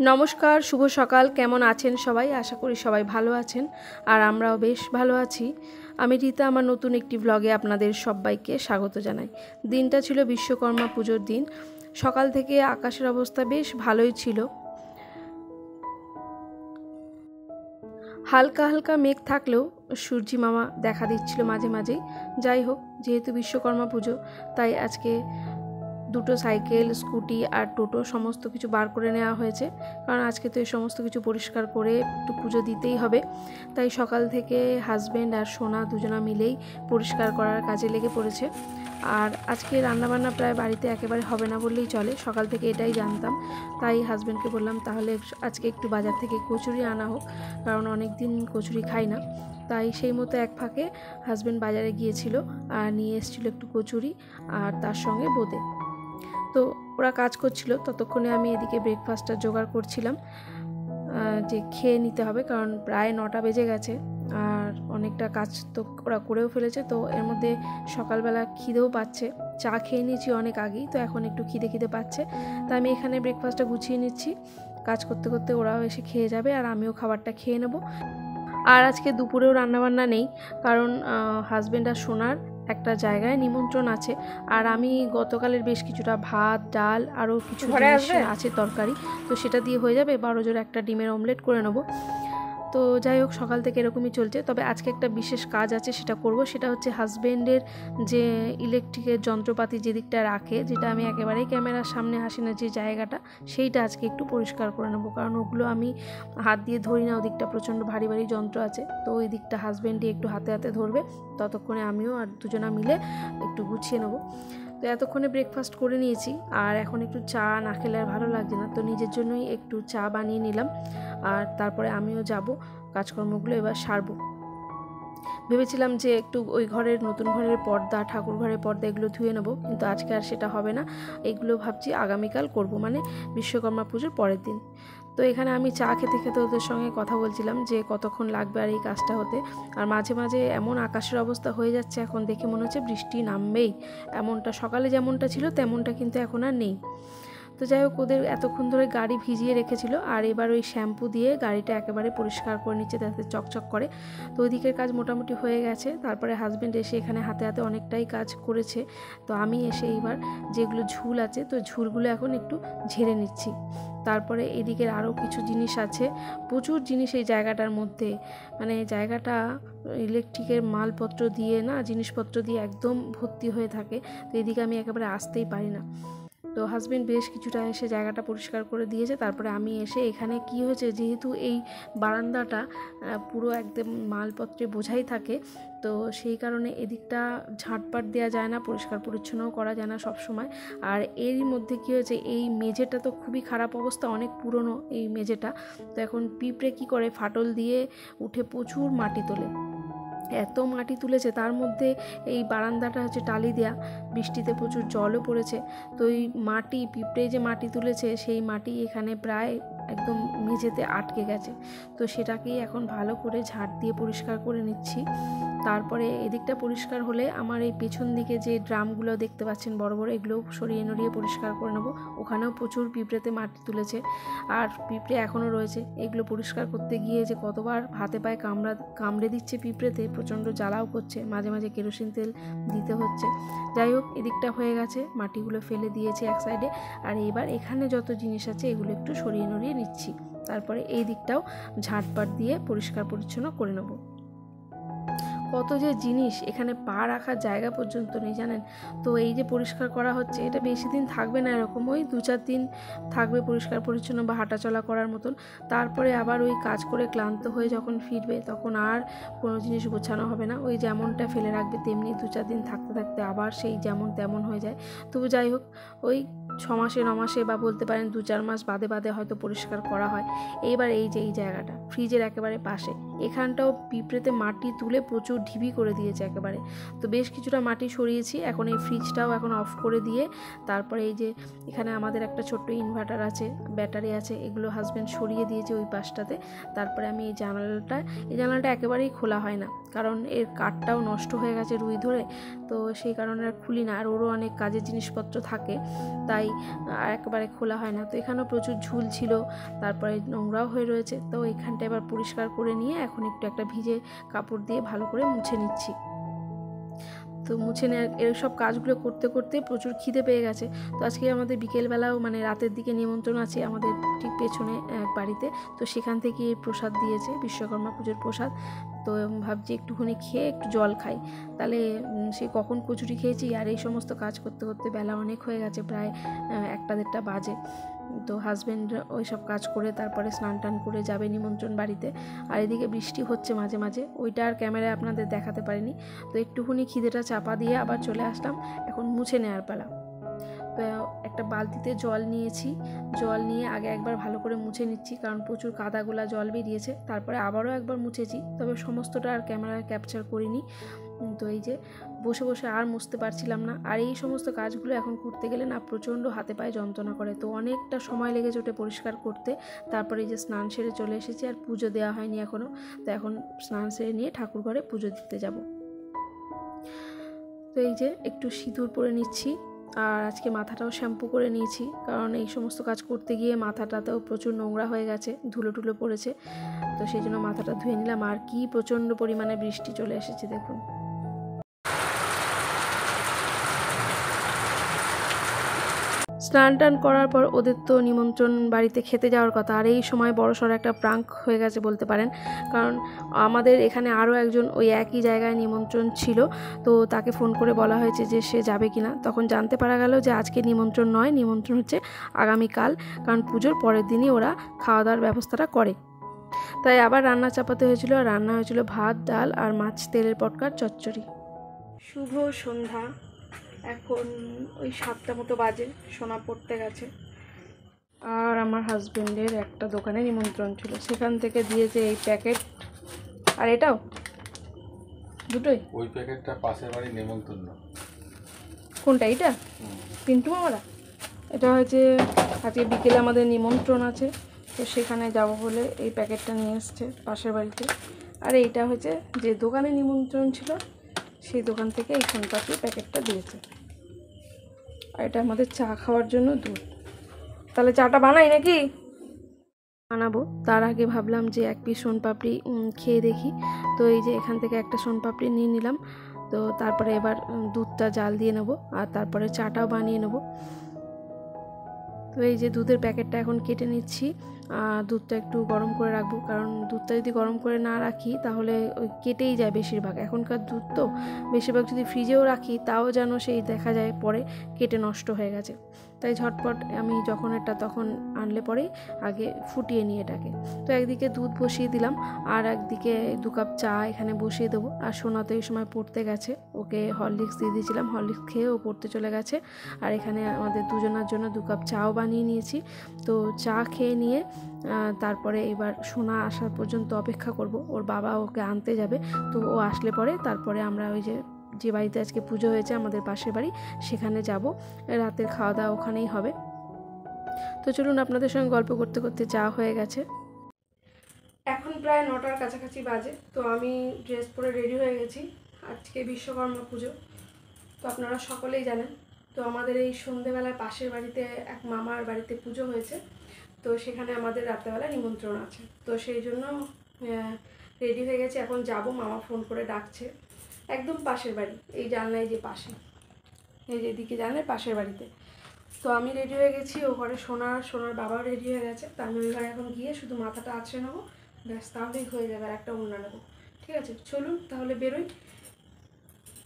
নমস্কার, শুভ সকাল। কেমন আছেন সবাই? আশা করি সবাই ভালো আছেন, আর আমরাও বেশ ভালো আছি। আমি রীতা, আমার নতুন একটি ব্লগে আপনাদের সবাইকে স্বাগত জানাই। দিনটা ছিল বিশ্বকর্মা পুজোর দিন। সকাল থেকে আকাশের অবস্থা বেশ ভালোই ছিল, হালকা হালকা মেঘ থাকলেও সূর্যি মামা দেখা দিচ্ছিল মাঝে মাঝেই। যাই হোক, যেহেতু বিশ্বকর্মা পুজো, তাই আজকে দুটো সাইকেল, স্কুটি আর টোটো সমস্ত কিছু বার করে নেওয়া হয়েছে, কারণ আজকে তো এই সমস্ত কিছু পরিষ্কার করে একটু পুজো দিতেই হবে। তাই সকাল থেকে হাজব্যান্ড আর সোনা দুজনা মিলেই পরিষ্কার করার কাজে লেগে পড়েছে। আর আজকে রান্নাবান্না প্রায় বাড়িতে একেবারে হবে না বললেই চলে, সকাল থেকে এটাই জানতাম। তাই হাজব্যান্ডকে বললাম তাহলে আজকে একটু বাজার থেকে কচুরি আনা হোক, কারণ অনেক দিন কচুরি খাই না। তাই সেই মতো এক ফাঁকে হাজব্যান্ড বাজারে গিয়েছিল আর নিয়ে এসেছিলো একটু কচুরি আর তার সঙ্গে বোঁদে। তো ওরা কাজ করছিল, ততক্ষণে আমি এদিকে ব্রেকফাস্টটা জোগাড় করছিলাম, যে খেয়ে নিতে হবে, কারণ প্রায় 9টা বেজে গেছে আর অনেকটা কাজ তো ওরা করেও ফেলেছে। তো এর মধ্যে সকালবেলা খিদেও পাচ্ছে, চা খেয়ে নিয়েছি অনেক আগেই, তো এখন একটু খিদে পাচ্ছে। তাই আমি এখানে ব্রেকফাস্টটা গুছিয়ে নিচ্ছি। কাজ করতে করতে ওরাও এসে খেয়ে যাবে আর আমিও খাবারটা খেয়ে নেব। আর আজকে দুপুরেও রান্নাবান্না নেই, কারণ হাজব্যান্ড আর সোনার একটা জায়গায় নিমন্ত্রণ আছে। আর আমি গতকালের বেশ কিছুটা ভাত, ডাল, আরও কিছু আছে তরকারি, তো সেটা দিয়ে হয়ে যাবে। 12 জোড়া একটা ডিমের অমলেট করে নেবো। তো যাই হোক, সকাল থেকে এরকমই চলছে। তবে আজকে একটা বিশেষ কাজ আছে, সেটা করব। সেটা হচ্ছে হাজব্যান্ডের যে ইলেকট্রিকের যন্ত্রপাতি যে দিকটা রাখে, যেটা আমি একেবারেই ক্যামেরার সামনে আসি না, যে জায়গাটা, সেইটা আজকে একটু পরিষ্কার করে নেবো, কারণ ওগুলো আমি হাত দিয়ে ধরি না। ওদিকটা প্রচণ্ড ভারী ভারী যন্ত্র আছে, তো ওই দিকটা হাজব্যান্ডই একটু হাতে হাতে ধরবে, ততক্ষণে আমিও আর দুজনা মিলে একটু গুছিয়ে নেবো। তো এতক্ষণে ব্রেকফাস্ট করে নিয়েছি, আর এখন একটু চা না খেলে আর ভালো লাগছে না, তো নিজের জন্যই একটু চা বানিয়ে নিলাম। আর তারপরে আমিও যাব, কাজকর্মগুলো এবার সারবো। ভেবেছিলাম যে একটু ওই ঘরের, নতুন ঘরের পর্দা, ঠাকুর ঘরের পর্দা, এগুলো ধুয়ে নেবো, কিন্তু আজকে আর সেটা হবে না। এগুলো ভাবছি আগামীকাল করব, মানে বিশ্বকর্মা পুজোর পরের দিন। তো এখানে আমি চা খেতে খেতে ওদের সঙ্গে কথা বলছিলাম যে কতক্ষণ লাগবে আর এই কাজটা হতে। আর মাঝে মাঝে এমন আকাশের অবস্থা হয়ে যাচ্ছে, এখন দেখে মনে হচ্ছে বৃষ্টি নামবেই। এমনটা সকালে যেমনটা ছিল তেমনটা কিন্তু এখন আর নেই। তো যাই হোক, ওদের এতক্ষণ ধরে গাড়ি ভিজিয়ে রেখেছিল, আর এবার ওই শ্যাম্পু দিয়ে গাড়িটা একেবারে পরিষ্কার করে নিচ্ছে, যাতে চকচক করে। তো ওই দিকের কাজ মোটামুটি হয়ে গেছে। তারপরে হাজব্যান্ড এসে এখানে হাতে হাতে অনেকটাই কাজ করেছে। তো আমি এসে এইবার যেগুলো ঝুল আছে, তো ঝুলগুলো এখন একটু ঝেড়ে নিচ্ছি। তারপরে এদিকের আরও কিছু জিনিস আছে, প্রচুর জিনিস এই জায়গাটার মধ্যে, মানে জায়গাটা ইলেকট্রিকের মালপত্র দিয়ে না, জিনিসপত্র দিয়ে একদম ভর্তি হয়ে থাকে। তো এদিকে আমি একেবারে আসতেই পারি না। তো হাজব্যান্ড বেশ কিছুটা এসে জায়গাটা পরিষ্কার করে দিয়েছে। তারপরে আমি এসে, এখানে কি হয়েছে, যেহেতু এই বারান্দাটা পুরো একদম মালপত্রে বোঝাই থাকে, তো সেই কারণে এদিকটা ঝাঁটপাট দেওয়া যায় না, পরিষ্কার পরিচ্ছন্নও করা যায় না সব সময়। আর এরই মধ্যে কী হয়েছে, এই মেঝেটা তো খুবই খারাপ অবস্থা, অনেক পুরনো এই মেঝেটা। তো এখন পিঁপড়ে কী করে, ফাটল দিয়ে উঠে প্রচুর মাটি তোলে, এত মাটি তুলেছে। তার মধ্যে এই বারান্দাটা হচ্ছে টালি দেয়া, বৃষ্টিতে প্রচুর জলও পড়েছে। তো এই মাটি, পিঁপড়ে যে মাটি তুলেছে, সেই মাটি এখানে প্রায় একদম মেঝেতে আটকে গেছে। তো সেটাকেই এখন ভালো করে ঝাড় দিয়ে পরিষ্কার করে নিচ্ছি। তারপরে এদিকটা পরিষ্কার হলে আমার এই পেছন দিকে যে ড্রামগুলো দেখতে পাচ্ছেন বড় বড়, এগুলোও সরিয়ে নড়িয়ে পরিষ্কার করে নেবো। ওখানেও প্রচুর পিঁপড়েতে মাটি তুলেছে, আর পিঁপড়ে এখনও রয়েছে। এগুলো পরিষ্কার করতে গিয়ে যে কতবার হাতে পায়ে কামড়ে দিচ্ছে পিঁপড়েতে, প্রচণ্ড জ্বালাও করছে, মাঝে মাঝে কেরোসিন তেল দিতে হচ্ছে। যাই হোক, এদিকটা হয়ে গেছে, মাটিগুলো ফেলে দিয়েছি এক সাইডে। আর এবার এখানে যত জিনিস আছে এগুলো একটু সরিয়ে নড়িয়ে নিচ্ছি। তারপরে এই দিকটাও ঝাঁটপাট দিয়ে পরিষ্কার পরিচ্ছন্ন করে নেব। কত যে জিনিস, এখানে পা রাখার জায়গা পর্যন্ত নেই, জানেন। তো এই যে পরিষ্কার করা হচ্ছে, এটা বেশি দিন থাকবে না, এরকম ওই 2-4 দিন থাকবে পরিষ্কার পরিচ্ছন্ন বা হাঁটাচলা করার মতন। তারপরে আবার ওই কাজ করে ক্লান্ত হয়ে যখন ফিরবে, তখন আর কোনো জিনিস গোছানো হবে না। ওই যেমনটা ফেলে রাখবে, তেমনি 2-4 দিন থাকতে থাকতে আবার সেই যেমন তেমন হয়ে যায়। তবু যাই হোক, ওই 6 মাসে 9 মাসে বা বলতে পারেন 2-4 মাস বাদে বাদে হয়তো পরিষ্কার করা হয়। এইবার এই যে এই জায়গাটা ফ্রিজের একেবারে পাশে, এখানটাও পিঁপড়েতে মাটি তুলে প্রচুর ঢিবি করে দিয়েছে একেবারে। তো বেশ কিছুটা মাটি সরিয়েছি। এখন এই ফ্রিজটাও এখন অফ করে দিয়ে, তারপরে এই যে এখানে আমাদের একটা ছোট্ট ইনভার্টার আছে, ব্যাটারি আছে, এগুলো হাজব্যান্ড সরিয়ে দিয়েছে ওই পাশটাতে। তারপরে আমি এই জানালাটা একেবারেই খোলা হয় না, কারণ এর কাঠটাও নষ্ট হয়ে গেছে রুই ধরে, তো সেই কারণে আর খুলি না। আর ওরও অনেক কাজের জিনিসপত্র থাকে, তাই আর একেবারে খোলা হয় না। তো এখানেও প্রচুর ঝুল ছিল, তারপরে নোংরাও হয়ে রয়েছে। তো এখানটা এবার পরিষ্কার করে নিয়ে এখন একটু একটা ভিজে কাপড় দিয়ে ভালো করে মুছে নিচ্ছি। তো মুছে নেওয়ার এইসব কাজগুলো করতে করতে প্রচুর খিদে পেয়ে গেছে। তো আজকে আমাদের বিকেলবেলাও মানে রাতের দিকে নিমন্ত্রণ আছে আমাদের ঠিক পেছনে এক বাড়িতে। তো সেখান থেকে প্রসাদ দিয়েছে, বিশ্বকর্মা পুজোর প্রসাদ। তো ভাবছি একটুখানি খেয়ে একটু জল খাই, তাহলে সে কখন কচুরি খেয়েছি আর এই সমস্ত কাজ করতে করতে বেলা অনেক হয়ে গেছে, প্রায় 1টা-1.5টা বাজে। তো হাজব্যান্ড ওই সব কাজ করে তারপরে স্নান টান করে যাবে নিমন্ত্রণ বাড়িতে। আর এদিকে বৃষ্টি হচ্ছে মাঝে মাঝে, ওইটা আর ক্যামেরায় আপনাদের দেখাতে পারিনি। তো একটুখানি খিদেটা চাপা দিয়ে আবার চলে আসলাম, এখন মুছে নেওয়ার পালা। তো একটা বালতিতে জল নিয়েছি, জল নিয়ে আগে একবার ভালো করে মুছে নিচ্ছি, কারণ প্রচুর কাদাগোলা জল বেরিয়েছে। তারপরে আবারও একবার মুছেছি, তবে সমস্তটা আর ক্যামেরায় ক্যাপচার করিনি। তো এই যে বসে বসে আর মুছতে পারছিলাম না। আর এই সমস্ত কাজগুলো এখন করতে গেলে না প্রচণ্ড হাতে পায়ে যন্ত্রণা করে, তো অনেকটা সময় লেগেছে ওটা পরিষ্কার করতে। তারপরে এই যে স্নান সেরে চলে এসেছি, আর পুজো দেওয়া হয়নি এখনও। তো এখন স্নান সেরে নিয়ে ঠাকুর ঘরে পুজো দিতে যাব। তো এই যে একটু সিঁদুর পরে নিচ্ছি, আর আজকে মাথাটাও শ্যাম্পু করে নিয়েছি, কারণ এই সমস্ত কাজ করতে গিয়ে মাথাটাতেও প্রচুর নোংরা হয়ে গেছে, ধুলো টুলো পড়েছে। তো সেই জন্য মাথাটা ধুয়ে নিলাম। আর কি প্রচণ্ড পরিমাণে বৃষ্টি চলে এসেছে দেখুন। স্নান টান করার পর ওদের তো নিমন্ত্রণ বাড়িতে খেতে যাওয়ার কথা, আর এই সময় বড়সড় একটা প্রাঙ্ক হয়ে গেছে বলতে পারেন। কারণ আমাদের এখানে আরও একজন ওই একই জায়গায় নিমন্ত্রণ ছিল, তো তাকে ফোন করে বলা হয়েছে যে সে যাবে কিনা। তখন জানতে পারা গেল যে আজকে নিমন্ত্রণ নয়, নিমন্ত্রণ হচ্ছে আগামীকাল, কারণ পুজোর পরের দিনই ওরা খাওয়া দাওয়ার ব্যবস্থাটা করে। তাই আবার রান্না চাপাতে হয়েছিল, আর রান্না হয়েছিল ভাত, ডাল আর মাছ তেলের পটকার চচ্চড়ি। শুভ সন্ধ্যা, এখন ওই 7টা মতো বাজে, সোনা পড়তে গেছে। আর আমার হাজবেন্ডের একটা দোকানে নিমন্ত্রণ ছিল, সেখান থেকে দিয়েছে এই প্যাকেট, আর এটাও দুটোই। ওই প্যাকেটটা পাশের বাড়ি নিমন্ত্রণ। কোনটা? এটা পিন্টু মামারা। এটা হয়েছে আজকে বিকেলে আমাদের নিমন্ত্রণ আছে, তো সেখানে যাব বলে এই প্যাকেটটা নিয়ে এসছে পাশের বাড়িতে। আর এইটা হচ্ছে যে দোকানে নিমন্ত্রণ ছিল সেই দোকান থেকে এই সোনপাপড়ি প্যাকেটটা দিয়েছে। আর এটা আমাদের চা খাওয়ার জন্য দুধ। তাহলে চাটা বানাই নাকি? বানাবো, তার আগে ভাবলাম যে এক পিস সোনপাপড়ি খেয়ে দেখি। তো এই যে এখান থেকে একটা সোনপাপড়ি নিয়ে নিলাম। তো তারপরে এবার দুধটা জাল দিয়ে নেবো, আর তারপরে চাটাও বানিয়ে নেবো। তো এই যে দুধের প্যাকেটটা এখন কেটে নিচ্ছি, দুধটা একটু গরম করে রাখবো, কারণ দুধটা যদি গরম করে না রাখি তাহলে ওই কেটেই যায় বেশিরভাগ। এখনকার দুধ তো বেশিরভাগ যদি ফ্রিজেও রাখি তাও যেন সেই দেখা যায় পরে কেটে নষ্ট হয়ে গেছে। তাই ঝটপট আমি যখন এটা তখন আনলে পরেই আগে ফুটিয়ে নিয়ে এটাকে। তো একদিকে দুধ বসিয়ে দিলাম, আর একদিকে 2 কাপ চা এখানে বসিয়ে দেবো। আর সোনা তো এই সময় পড়তে গেছে, ওকে হরলিক্স দিয়ে দিয়েছিলাম, হরলিক্স খেয়ে ও পড়তে চলে গেছে। আর এখানে আমাদের দুজনের জন্য 2 কাপ চাও বানিয়ে নিয়েছি। তো চা খেয়ে নিয়ে তারপরে এবার সোনা আসার পর্যন্ত অপেক্ষা করব, ওর বাবা ওকে আনতে যাবে। তো ও আসলে পরে তারপরে আমরা ওই যে বাড়িতে আজকে পুজো হয়েছে আমাদের পাশের বাড়ি, সেখানে যাব। রাতের খাওয়া দাওয়া ওখানেই হবে। তো চলুন, আপনাদের সঙ্গে গল্প করতে করতে চা হয়ে গেছে। এখন প্রায় 9টার কাছাকাছি বাজে। তো আমি ড্রেস পরে রেডি হয়ে গেছি। আজকে বিশ্বকর্মা পুজো, তো আপনারা সকলেই জানেন। তো আমাদের এই সন্ধেবেলায় পাশের বাড়িতে এক মামার বাড়িতে পুজো হয়েছে, তো সেখানে আমাদের রাত্রেবেলা নিমন্ত্রণ আছে। তো সেই জন্য রেডি হয়ে গেছে, এখন যাব। মামা ফোন করে ডাকছে, একদম পাশের বাড়ি, এই জানলায় যে পাশে, এই যেদিকে জানলায় পাশের বাড়িতে। তো আমি রেডি হয়ে গেছি, ও ঘরে সোনার বাবাও রেডি হয়ে গেছে। তো আমি ওই ঘরে এখন গিয়ে শুধু মাথাটা আছড়ে নেবো, ব্যাস, তাহলেই হয়ে যাবে। আর একটা ওড়না নেবো। ঠিক আছে, চলুন তাহলে বেরোই।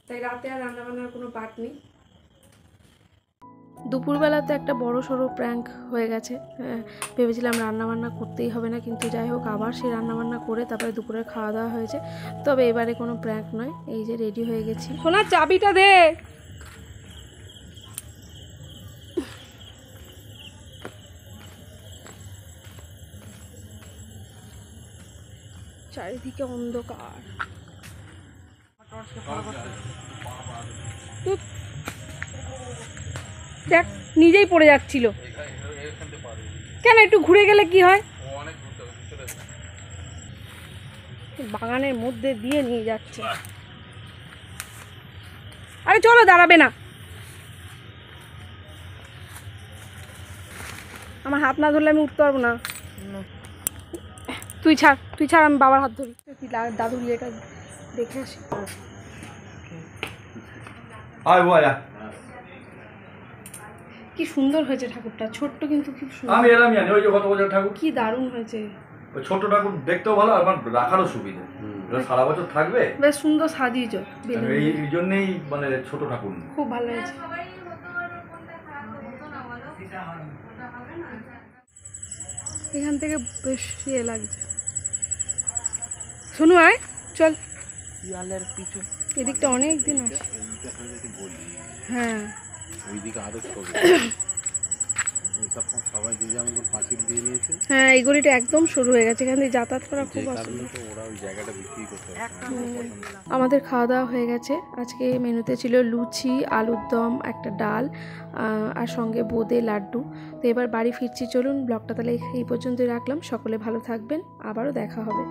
তাই রাতে আর রান্নাবান্নার কোনো পাট নেই। দুপুরবেলাতে একটা বড় সড়ো প্র্যাঙ্ক হয়ে গেছে। ভেবেছিলাম রান্নাবান্না করতেই হবে না, কিন্তু যাই হোক আবার সেই রান্নাবান্না করে তারপরে দুপুরে খাওয়া দাওয়া হয়েছে। তবে এবারে কোনো প্র্যাঙ্ক নয়, এই যে রেডি হয়ে গেছি। সোনার চাবিটা দে। চারিদিকে অন্ধকার, দেখ নিজেই পড়ে যাচ্ছিল। কেন, একটু ঘুরে গেলে কি হয়? বাগানের মধ্যে দিয়ে নিয়ে যাচ্ছে। আরে চলো, দাঁড়াবে না। আমার হাত না ধরলে আমি উঠতে পারবো না। তুই ছাড় আমি বাবার হাত ধরি। তুই দাদুর ইয়েটা দেখে আসি। কি সুন্দর হয়েছে ঠাকুরটা, ছোট্ট কিন্তু খুব সুন্দর। আমি এলাম জানি ওই যে কত বছর ঠাকুর, কি দারুণ হয়েছে। ওই ছোট ঠাকুর দেখতেও ভালো আর রাখারও সুবিধা, সারা বছর থাকবে। বেশ সুন্দর সাজিয়েছ, এই জন্যই মানে ছোট ঠাকুর খুব ভালো হয়েছে। এখান থেকে বেশ ইয়ে লাগছে। শোনো আয় চল, এদিকটা অনেক দিন আছে। হ্যাঁ ওইদিকে আরো সবাই যে যেমন পাঁচিল দিয়ে নিয়েছে। হ্যাঁ এই গলিটা একদম শুরু হয়ে গেছে, এখান থেকে যাতায়াত করা খুব অসুবিধা। ওরা ওই জায়গাটা বিক্রি করতে আমাদের খাওয়া দাওয়া হয়ে গেছে। আজকে মেনুতে ছিল লুচি, আলুর দম, একটা ডাল আর সঙ্গে বোঁদে, লাড্ডু। তো এবার বাড়ি ফিরছি, চলুন ব্লগটা তাহলে এই পর্যন্তই রাখলাম। সকলে ভালো থাকবেন, আবারও দেখা হবে।